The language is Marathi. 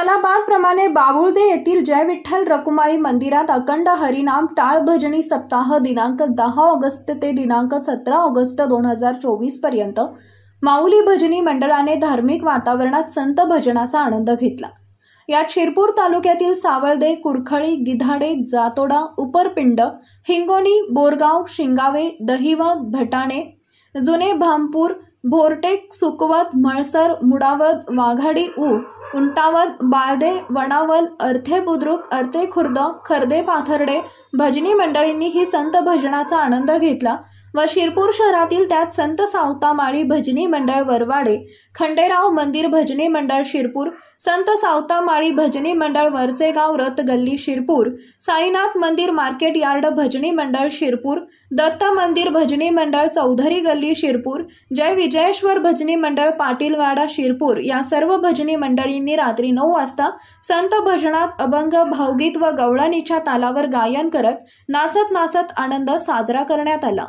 सालाबाद प्रमाणे बाबुळदे येथील जय विठ्ठल रकुमाई मंदिरात अखंड हरिनाम टाळ भजनी सप्ताह दिनांक 10 ऑगस्ट ते दिनांक 17 ऑगस्ट 2024 पर्यंत माऊली भजनी मंडळाने धार्मिक वातावरणात संत भजनाचा आनंद घेतला। यात शिरपूर तालुक्यातील सावळदे, कुरखळी, गिधाडे, जातोडा, उपरपिंड, हिंगोली, बोरगाव, शिंगावे, दहिवद, भटाणे, जुने भामपूर, भोरटेक, सुकवत, म्हळसर, मुडावद, वाघाडी, उंटावद, बाळदे, वणावल, अर्थे बुद्रुक, अर्थे खुर्द, खर्दे पाथर्डे भजनी मंडळींनी ही संत भजनाचा आनंद घेतला व शिरपूर शहरातील त्यात संत सावतामाळी भजनी मंडळ वरवाडे, खंडेराव मंदिर भजनी मंडळ शिरपूर, संत सावतामाळी भजनी मंडळ वरचेगाव रथ गल्ली शिरपूर, साईनाथ मंदिर मार्केट यार्ड भजनी मंडळ शिरपूर, दत्त मंदिर भजनी मंडळ चौधरी गल्ली शिरपूर, जय विजयेश्वर भजनी मंडळ पाटीलवाडा शिरपूर या सर्व भजनी मंडळींनी रात्री 9 वाजता संत भजनात अभंग, भावगीत व गवळणीच्या तालावर गायन करत नाचत नाचत आनंद साजरा करण्यात आला।